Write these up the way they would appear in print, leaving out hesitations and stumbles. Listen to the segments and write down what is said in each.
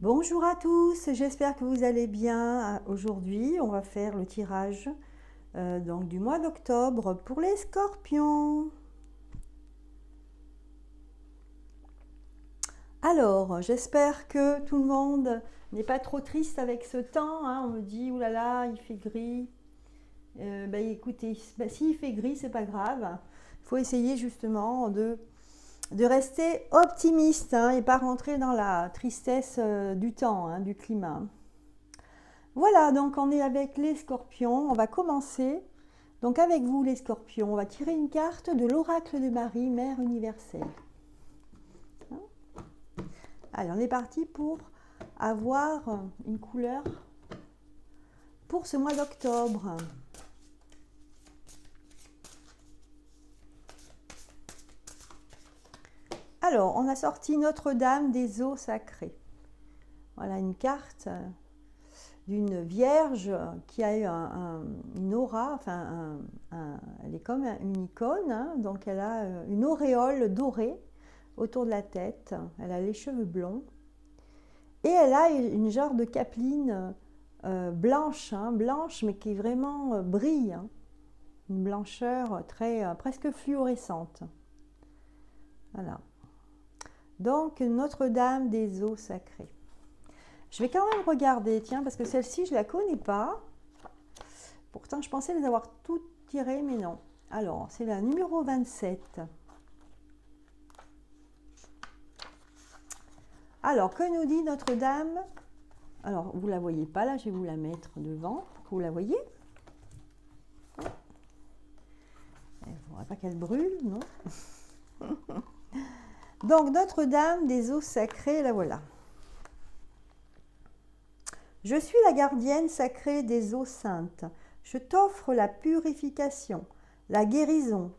Bonjour à tous, j'espère que vous allez bien. Aujourd'hui, on va faire le tirage donc du mois d'octobre pour les scorpions. Alors, j'espère que tout le monde n'est pas trop triste avec ce temps, hein. On me dit, oulala, il fait gris. Écoutez, s'il fait gris, c'est pas grave. Il faut essayer justement de rester optimiste, hein, et pas rentrer dans la tristesse du temps, hein, du climat. Voilà, donc on est avec les scorpions. On va commencer. Donc avec vous les scorpions, on va tirer une carte de l'oracle de Marie, Mère universelle. Allez, on est parti pour avoir une couleur pour ce mois d'octobre. Alors, on a sorti Notre-Dame des eaux sacrées. Voilà une carte d'une vierge qui a eu une aura, enfin, elle est comme une icône, hein, donc elle a une auréole dorée autour de la tête, elle a les cheveux blonds, et elle a une genre de capeline blanche, hein, blanche, mais qui vraiment brille, hein, une blancheur très, presque fluorescente. Voilà. Donc, Notre-Dame des eaux sacrées. Je vais quand même regarder, tiens, parce que celle-ci, je ne la connais pas. Pourtant, je pensais les avoir toutes tirées, mais non. Alors, c'est la numéro 27. Alors, que nous dit Notre-Dame? Alors, vous ne la voyez pas, là, je vais vous la mettre devant pour que vous la voyez. Il ne faudra pas qu'elle brûle, non? Donc, Notre-Dame des eaux sacrées, la voilà. Je suis la gardienne sacrée des eaux saintes. Je t'offre la purification, la guérison,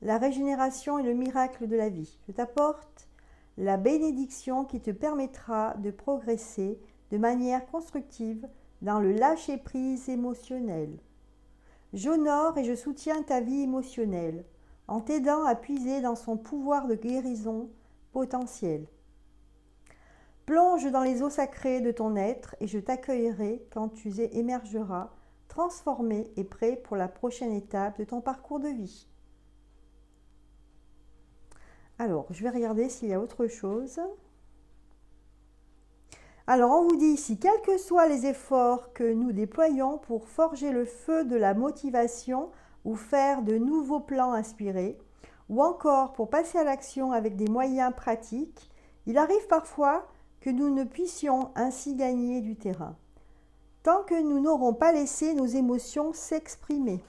la régénération et le miracle de la vie. Je t'apporte la bénédiction qui te permettra de progresser de manière constructive dans le lâcher-prise émotionnel. J'honore et je soutiens ta vie émotionnelle en t'aidant à puiser dans son pouvoir de guérison potentiel. Plonge dans les eaux sacrées de ton être et je t'accueillerai quand tu émergeras, transformé et prêt pour la prochaine étape de ton parcours de vie. Alors, je vais regarder s'il y a autre chose. Alors, on vous dit ici, quels que soient les efforts que nous déployons pour forger le feu de la motivation ou faire de nouveaux plans inspirés, ou encore pour passer à l'action avec des moyens pratiques, il arrive parfois que nous ne puissions ainsi gagner du terrain, tant que nous n'aurons pas laissé nos émotions s'exprimer.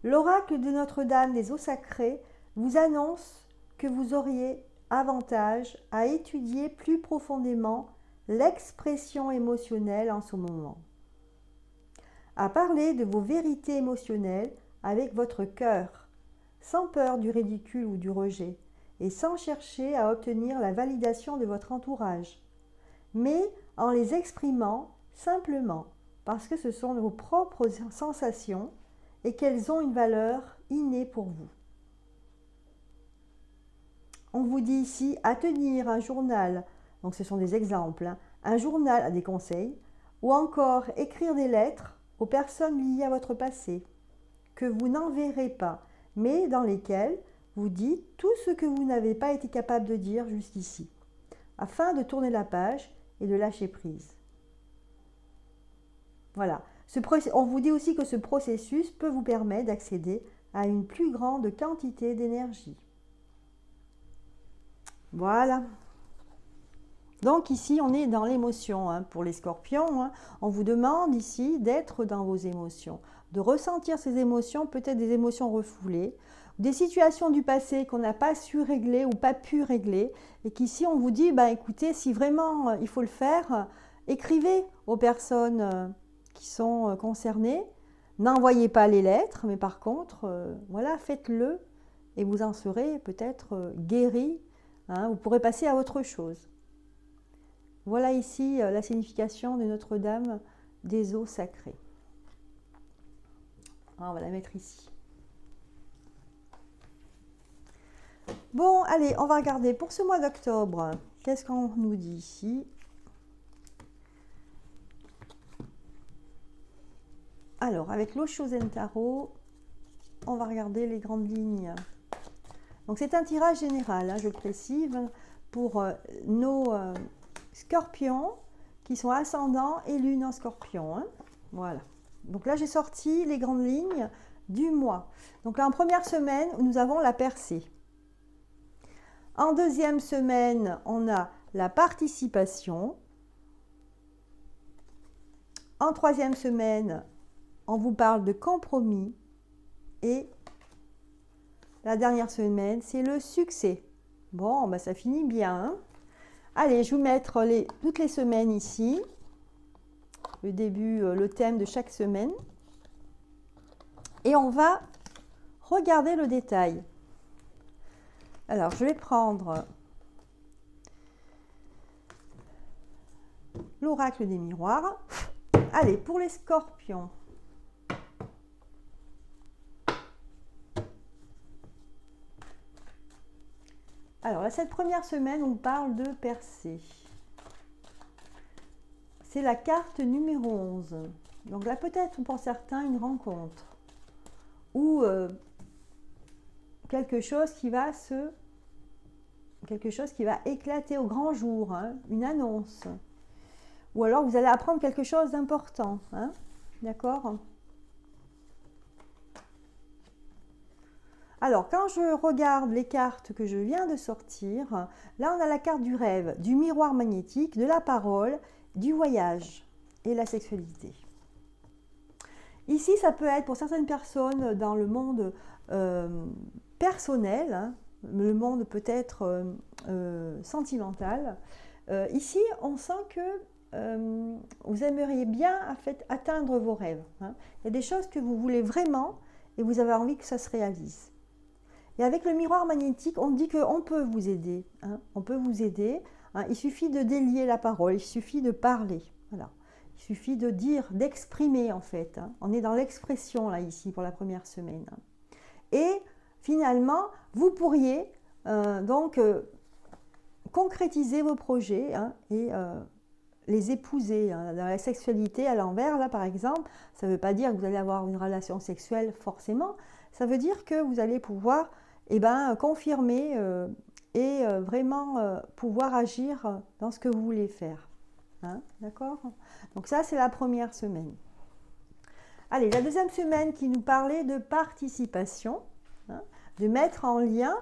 L'oracle de Notre-Dame des eaux sacrées vous annonce que vous auriez avantage à étudier plus profondément l'expression émotionnelle en ce moment, à parler de vos vérités émotionnelles avec votre cœur, sans peur du ridicule ou du rejet, et sans chercher à obtenir la validation de votre entourage, mais en les exprimant simplement parce que ce sont vos propres sensations et qu'elles ont une valeur innée pour vous. On vous dit ici à tenir un journal, donc ce sont des exemples, hein, un journal à des conseils, ou encore écrire des lettres aux personnes liées à votre passé, que vous n'enverrez pas, mais dans lesquelles vous dites tout ce que vous n'avez pas été capable de dire jusqu'ici, afin de tourner la page et de lâcher prise. Voilà. On vous dit aussi que ce processus peut vous permettre d'accéder à une plus grande quantité d'énergie. Voilà. Donc ici, on est dans l'émotion, hein, pour les scorpions, hein. On vous demande ici d'être dans vos émotions, de ressentir ces émotions, peut-être des émotions refoulées, des situations du passé qu'on n'a pas su régler ou pas pu régler, et qu'ici on vous dit, écoutez, si vraiment il faut le faire, écrivez aux personnes qui sont concernées, n'envoyez pas les lettres, mais par contre, voilà, faites-le, et vous en serez peut-être guéri, hein, vous pourrez passer à autre chose. Voilà ici la signification de Notre-Dame des eaux sacrées. On va la mettre ici. Bon, allez, on va regarder pour ce mois d'octobre. Qu'est-ce qu'on nous dit ici? Alors, avec l'Osho Zen Tarot, on va regarder les grandes lignes. Donc, c'est un tirage général, hein, je le précise, pour nos scorpions qui sont ascendants et lune en scorpion. Hein. Voilà. Donc là, j'ai sorti les grandes lignes du mois. Donc là, en première semaine, nous avons la percée. En deuxième semaine, on a la participation. En troisième semaine, on vous parle de compromis. Et la dernière semaine, c'est le succès. Bon, ben ça finit bien. Hein. Allez, je vais vous mettre toutes les semaines ici. Le début, le thème de chaque semaine. Et on va regarder le détail. Alors, je vais prendre l'oracle des miroirs. Allez, pour les scorpions. Alors, là, cette première semaine, on parle de percée. C'est la carte numéro 11. Donc là, peut-être pour certains, une rencontre. Ou quelque chose qui va éclater au grand jour, hein, une annonce. Ou alors, vous allez apprendre quelque chose d'important. Hein, d'accord ? Alors, quand je regarde les cartes que je viens de sortir, là, on a la carte du rêve, du miroir magnétique, de la parole, du voyage et la sexualité. Ici, ça peut être pour certaines personnes dans le monde personnel, hein, le monde peut-être sentimental. Ici, on sent que vous aimeriez bien en fait, atteindre vos rêves. Hein. Il y a des choses que vous voulez vraiment et vous avez envie que ça se réalise. Et avec le miroir magnétique, on dit qu'on peut vous aider. Hein, on peut vous aider. Hein, il suffit de délier la parole, il suffit de parler. Voilà. Il suffit de dire, d'exprimer en fait. Hein. On est dans l'expression là ici pour la première semaine. Et finalement, vous pourriez donc concrétiser vos projets hein, et les épouser. Hein. Dans la sexualité à l'envers, là par exemple, ça ne veut pas dire que vous allez avoir une relation sexuelle forcément. Ça veut dire que vous allez pouvoir confirmer et vraiment pouvoir agir dans ce que vous voulez faire. Hein, d'accord ? Donc ça, c'est la première semaine. Allez, la deuxième semaine qui nous parlait de participation, hein, de mettre en lien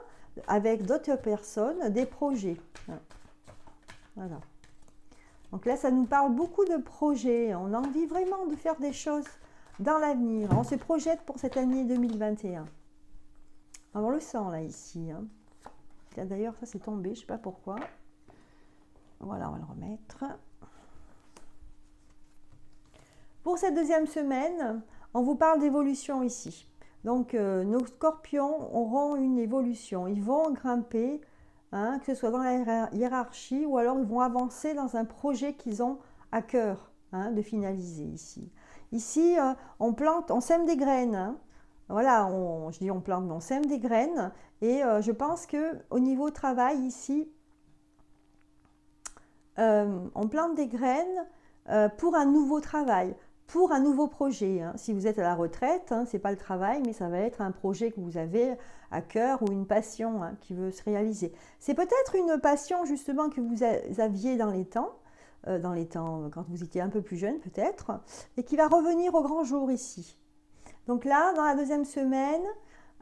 avec d'autres personnes des projets. Hein. Voilà. Donc là, ça nous parle beaucoup de projets. On a envie vraiment de faire des choses dans l'avenir. On se projette pour cette année 2021. On le sent là, ici. Hein. D'ailleurs, ça c'est tombé, je ne sais pas pourquoi. Voilà, on va le remettre. Pour cette deuxième semaine, on vous parle d'évolution ici. Donc, nos scorpions auront une évolution. Ils vont grimper, hein, que ce soit dans la hiérarchie ou alors ils vont avancer dans un projet qu'ils ont à cœur hein, de finaliser ici. Ici, on sème des graines. Hein. Voilà, je dis on plante, mais on sème des graines. Et je pense qu'au niveau travail, ici, on plante des graines pour un nouveau travail, pour un nouveau projet. Hein. Si vous êtes à la retraite, hein, ce n'est pas le travail, mais ça va être un projet que vous avez à cœur ou une passion hein, qui veut se réaliser. C'est peut-être une passion justement que vous aviez dans les temps quand vous étiez un peu plus jeune peut-être, et qui va revenir au grand jour ici. Donc là, dans la deuxième semaine,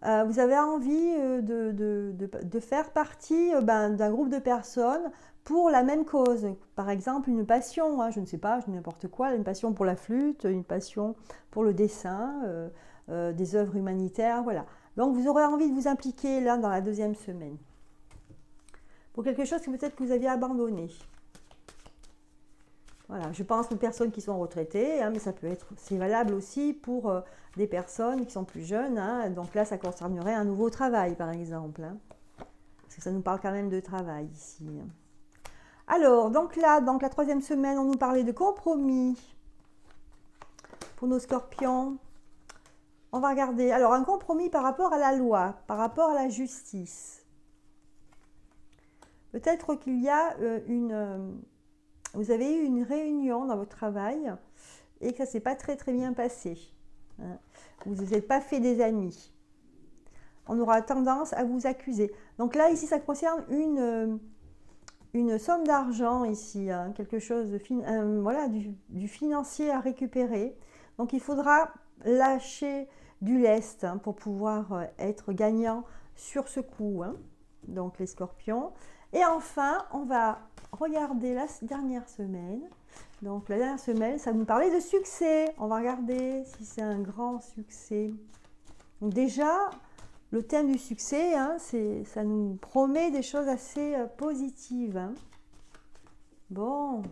vous avez envie de faire partie d'un groupe de personnes pour la même cause. Par exemple, une passion, hein, je ne sais pas, n'importe quoi, une passion pour la flûte, une passion pour le dessin, des œuvres humanitaires, voilà. Donc vous aurez envie de vous impliquer là dans la deuxième semaine. Pour quelque chose que peut-être que vous aviez abandonné. Voilà, je pense aux personnes qui sont retraitées, hein, mais ça peut être, c'est valable aussi pour des personnes qui sont plus jeunes. Hein, donc là, ça concernerait un nouveau travail, par exemple. Hein, parce que ça nous parle quand même de travail ici. Alors, donc là, donc la troisième semaine, on nous parlait de compromis pour nos scorpions. On va regarder. Alors, un compromis par rapport à la loi, par rapport à la justice. Peut-être qu'il y a vous avez eu une réunion dans votre travail et que ça ne s'est pas très très bien passé. Hein. Vous n'avez pas fait des amis. On aura tendance à vous accuser. Donc là, ici, ça concerne une somme d'argent ici, hein, quelque chose de voilà, du financier à récupérer. Donc il faudra lâcher du lest, hein, pour pouvoir être gagnant sur ce coup, hein. Donc les scorpions. Et enfin, on va regarder la dernière semaine. Donc la dernière semaine, ça nous parlait de succès. On va regarder si c'est un grand succès. Donc déjà, le thème du succès, hein, ça nous promet des choses assez positives. Hein. Bon.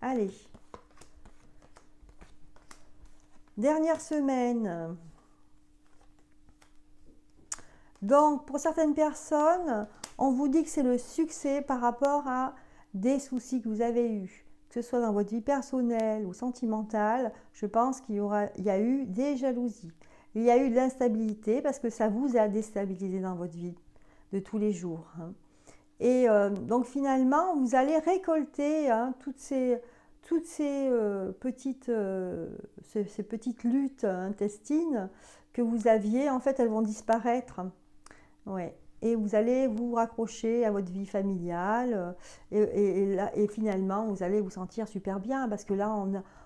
Allez. Dernière semaine. Donc, pour certaines personnes, on vous dit que c'est le succès par rapport à des soucis que vous avez eus. Que ce soit dans votre vie personnelle ou sentimentale, je pense qu'il y a eu des jalousies. Il y a eu de l'instabilité parce que ça vous a déstabilisé dans votre vie de tous les jours. Hein. Et donc finalement, vous allez récolter, hein, ces petites luttes intestines que vous aviez. En fait, elles vont disparaître. Ouais. Et vous allez vous raccrocher à votre vie familiale et finalement, vous allez vous sentir super bien parce que là,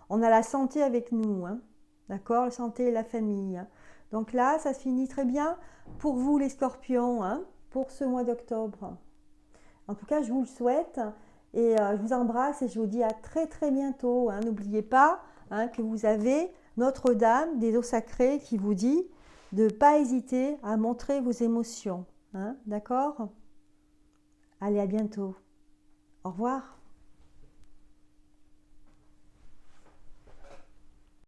on a la santé avec nous. Hein. D'accord? La santé et la famille. Hein. Donc là, ça se finit très bien pour vous les scorpions, hein, pour ce mois d'octobre. En tout cas, je vous le souhaite et je vous embrasse et je vous dis à très très bientôt. Hein. N'oubliez pas, hein, que vous avez Notre-Dame des eaux sacrées qui vous dit de ne pas hésiter à montrer vos émotions. Hein, d'accord? Allez, à bientôt. Au revoir.